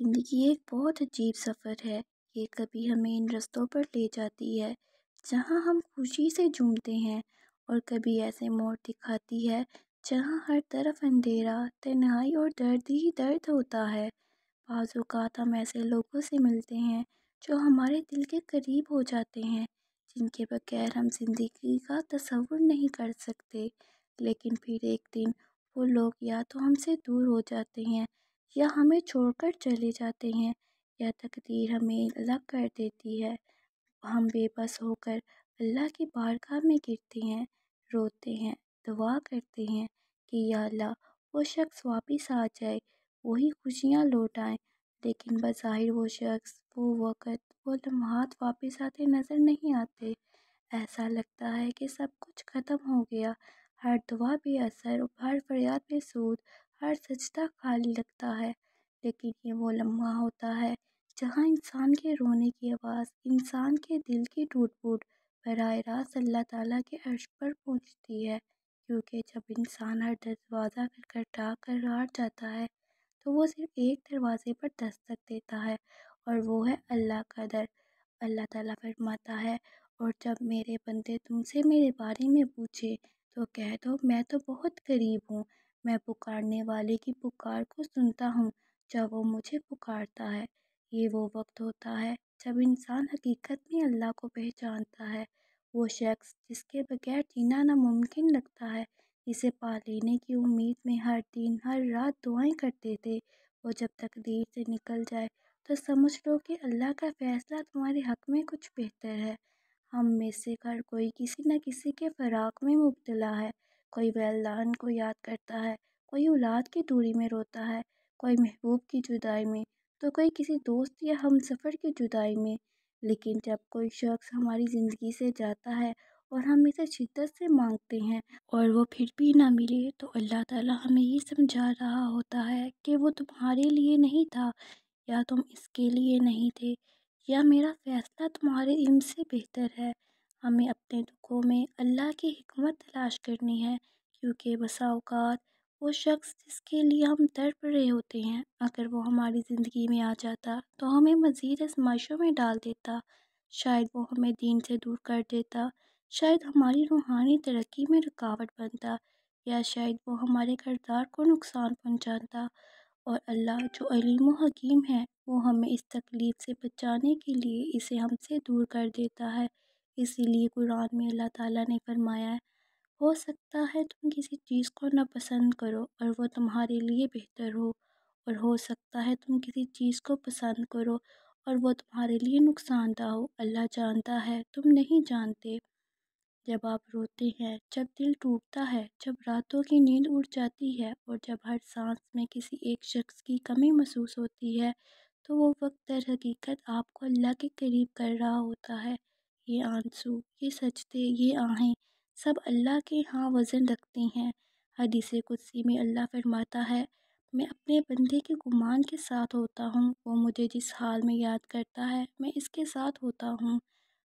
زندگی ایک بہت عجیب سفر ہے۔ یہ کبھی ہمیں ان رستوں پر لے جاتی ہے جہاں ہم خوشی سے جھومتے ہیں، اور کبھی ایسے موڑ دکھاتی ہے جہاں ہر طرف اندھیرا، تنہائی اور درد ہی درد ہوتا ہے۔ بعض اوقات ہم ایسے لوگوں سے ملتے ہیں جو ہمارے دل کے قریب ہو جاتے ہیں، جن کے بغیر ہم زندگی کا تصور نہیں کر سکتے، لیکن پھر ایک دن وہ لوگ یا تو ہم سے دور ہو جاتے ہیں یا ہمیں چھوڑ کر چلے جاتے ہیں، یا تقدیر ہمیں الگ کر دیتی ہے۔ ہم بے بس ہو کر اللہ کی بارگاہ میں گرتے ہیں، روتے ہیں، دعا کرتے ہیں کہ یا اللہ وہ شخص واپس آ جائے، وہی خوشیاں لوٹ آئیں، لیکن بظاہر وہ شخص، وہ وقت، وہ لمحات واپس آتے نظر نہیں آتے۔ ایسا لگتا ہے کہ سب کچھ ختم ہو گیا، ہر دعا بے اثر، ہر فریاد بے سود، ہر سجدہ خالی لگتا ہے۔ لیکن یہ وہ لمحہ ہوتا ہے جہاں انسان کے رونے کی آواز انسان کے دل کی ٹوٹ پھوٹ براہ راست اللہ تعالیٰ کے عرش پر پہنچتی ہے، کیونکہ جب انسان ہر دروازہ کھٹکھٹا کر ہار جاتا ہے تو وہ صرف ایک دروازے پر دستک دیتا ہے، اور وہ ہے اللہ کا در۔ اللہ تعالیٰ فرماتا ہے، اور جب میرے بندے تم سے میرے بارے میں پوچھے تو کہہ دو میں تو بہت قریب ہوں، میں پکارنے والے کی پکار کو سنتا ہوں جب وہ مجھے پکارتا ہے۔ یہ وہ وقت ہوتا ہے جب انسان حقیقت میں اللہ کو پہچانتا ہے، وہ شخص جس کے بغیر جینا ناممکن لگتا ہے، جسے پا لینے کی امید میں ہر دن ہر رات دعائیں کرتے تھے، وہ جب تقدیر سے نکل جائے تو سمجھ لو کہ اللہ کا فیصلہ تمہارے حق میں کچھ بہتر ہے۔ ہم میں سے ہر کوئی کسی نہ کسی کے فراق میں مبتلا ہے، کوئی والدین کو یاد کرتا ہے، کوئی اولاد کی دوری میں روتا ہے، کوئی محبوب کی جدائی میں، تو کوئی کسی دوست یا ہم سفر کی جدائی میں۔ لیکن جب کوئی شخص ہماری زندگی سے جاتا ہے اور ہم اسے شدت سے مانگتے ہیں اور وہ پھر بھی نہ ملے، تو اللہ تعالیٰ ہمیں یہ سمجھا رہا ہوتا ہے کہ وہ تمہارے لیے نہیں تھا، یا تم اس کے لیے نہیں تھے، یا میرا فیصلہ تمہارے علم سے بہتر ہے۔ ہمیں اپنے دکھوں میں اللہ کی حکمت تلاش کرنی ہے، کیونکہ بسا اوقات وہ شخص جس کے لیے ہم تڑپ رہے ہوتے ہیں، اگر وہ ہماری زندگی میں آ جاتا تو ہمیں مزید آزمائشوں میں ڈال دیتا، شاید وہ ہمیں دین سے دور کر دیتا، شاید ہماری روحانی ترقی میں رکاوٹ بنتا، یا شاید وہ ہمارے کردار کو نقصان پہنچاتا۔ اور اللہ جو علیم و حکیم ہے، وہ ہمیں اس تکلیف سے بچانے کے لیے اسے ہم سے دور کر دیتا ہے۔ اسی لیے قرآن میں اللہ تعالیٰ نے فرمایا ہے، ہو سکتا ہے تم کسی چیز کو ناپسند کرو اور وہ تمہارے لیے بہتر ہو سکتا ہے تم کسی چیز کو پسند کرو اور وہ تمہارے لیے نقصان دہ ہو۔ اللہ جانتا ہے، تم نہیں جانتے۔ جب آپ روتے ہیں، جب دل ٹوٹتا ہے، جب راتوں کی نیند اڑ جاتی ہے، اور جب ہر سانس میں کسی ایک شخص کی کمی محسوس ہوتی ہے، تو وہ وقت در حقیقت آپ کو اللہ کے قریب کر رہا ہوتا ہے۔ یہ آنسو، یہ سجدے، یہ آہیں، سب اللہ کے ہاں وزن رکھتے ہیں۔ حدیث قدسی میں اللہ فرماتا ہے، میں اپنے بندے کے گمان کے ساتھ ہوتا ہوں، وہ مجھے جس حال میں یاد کرتا ہے میں اس کے ساتھ ہوتا ہوں۔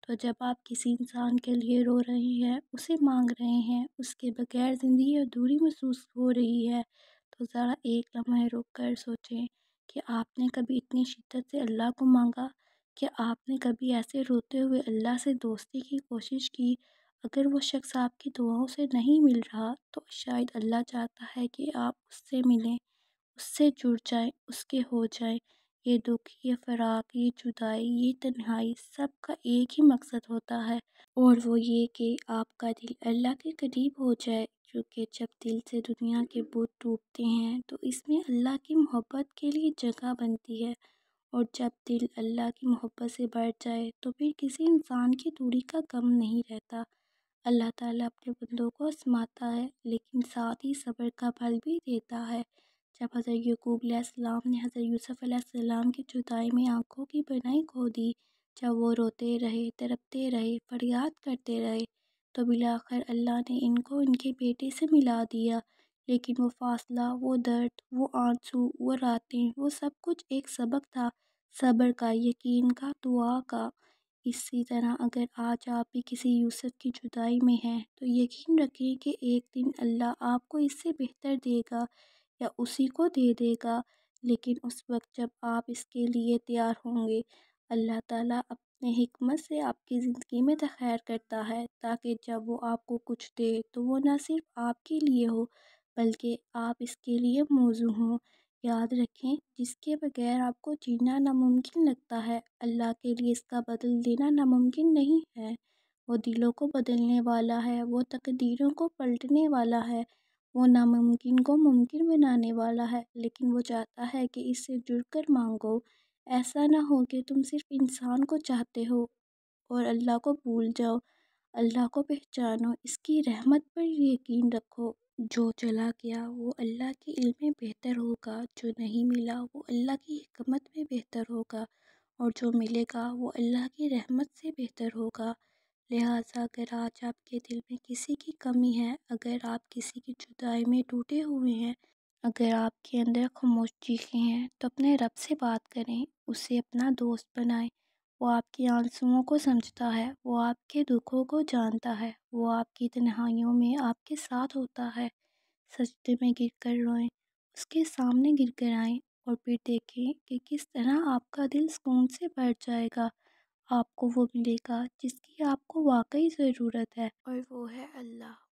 تو جب آپ کسی انسان کے لیے رو رہے ہیں، اسے مانگ رہے ہیں، اس کے بغیر زندگی ادھوری محسوس ہو رہی ہے، تو ذرا ایک لمحہ رک کر سوچیں کہ آپ نے کبھی اتنی شدت سے اللہ کو مانگا؟ کہ آپ نے کبھی ایسے روتے ہوئے اللہ سے دوستی کی کوشش کی؟ اگر وہ شخص آپ کی دعاؤں سے نہیں مل رہا تو شاید اللہ چاہتا ہے کہ آپ اس سے ملیں، اس سے جڑ جائیں، اس کے ہو جائیں۔ یہ دکھ، یہ فراق، یہ جدائی، یہ تنہائی، سب کا ایک ہی مقصد ہوتا ہے، اور وہ یہ کہ آپ کا دل اللہ کے قریب ہو جائے، کیونکہ جب دل سے دنیا کے بت ٹوٹتے ہیں تو اس میں اللہ کی محبت کے لیے جگہ بنتی ہے، اور جب دل اللہ کی محبت سے بڑھ جائے تو پھر کسی انسان کی دوری کا غم نہیں رہتا۔ اللہ تعالیٰ اپنے بندوں کو آزماتا ہے، لیکن ساتھ ہی صبر کا پھل بھی دیتا ہے۔ جب حضرت یعقوب علیہ السلام نے حضرت یوسف علیہ السلام کی جدائی میں آنکھوں کی بنائی کھو دی، جب وہ روتے رہے، تڑپتے رہے، فریاد کرتے رہے، تو بالآخر اللہ نے ان کو ان کے بیٹے سے ملا دیا۔ لیکن وہ فاصلہ، وہ درد، وہ آنسو، وہ راتیں، وہ سب کچھ ایک سبق تھا، صبر کا، یقین کا، دعا کا۔ اسی طرح اگر آج آپ بھی کسی یوسف کی جدائی میں ہیں تو یقین رکھیں کہ ایک دن اللہ آپ کو اس سے بہتر دے گا، یا اسی کو دے دے گا، لیکن اس وقت جب آپ اس کے لیے تیار ہوں گے، اللہ تعالیٰ اپنے حکمت سے آپ کی زندگی میں خیر کرتا ہے، تاکہ جب وہ آپ کو کچھ دے تو وہ نہ صرف آپ کے لیے ہو بلکہ آپ اس کے لیے موزوں ہوں۔ یاد رکھیں، جس کے بغیر آپ کو جینا ناممکن لگتا ہے، اللہ کے لیے اس کا بدل دینا ناممکن نہیں ہے۔ وہ دلوں کو بدلنے والا ہے، وہ تقدیروں کو پلٹنے والا ہے، وہ ناممکن کو ممکن بنانے والا ہے، لیکن وہ چاہتا ہے کہ اس سے جڑ کر مانگو۔ ایسا نہ ہو کہ تم صرف انسان کو چاہتے ہو اور اللہ کو بھول جاؤ۔ اللہ کو پہچانو، اس کی رحمت پر یقین رکھو۔ جو چلا گیا وہ اللہ کے علم میں بہتر ہوگا، جو نہیں ملا وہ اللہ کی حکمت میں بہتر ہوگا، اور جو ملے گا وہ اللہ کی رحمت سے بہتر ہوگا۔ لہٰذا اگر آج آپ کے دل میں کسی کی کمی ہے، اگر آپ کسی کی جدائی میں ٹوٹے ہوئے ہیں، اگر آپ کے اندر خاموش چیخیں ہیں، تو اپنے رب سے بات کریں، اسے اپنا دوست بنائیں۔ وہ آپ کے آنسوؤں کو سمجھتا ہے، وہ آپ کے دکھوں کو جانتا ہے، وہ آپ کی تنہائیوں میں آپ کے ساتھ ہوتا ہے۔ سجدے میں گر کر روئیں، اس کے سامنے گر کر آئیں، اور پھر دیکھیں کہ کس طرح آپ کا دل سکون سے بھر جائے گا۔ آپ کو وہ ملے گا جس کی آپ کو واقعی ضرورت ہے، اور وہ ہے اللہ۔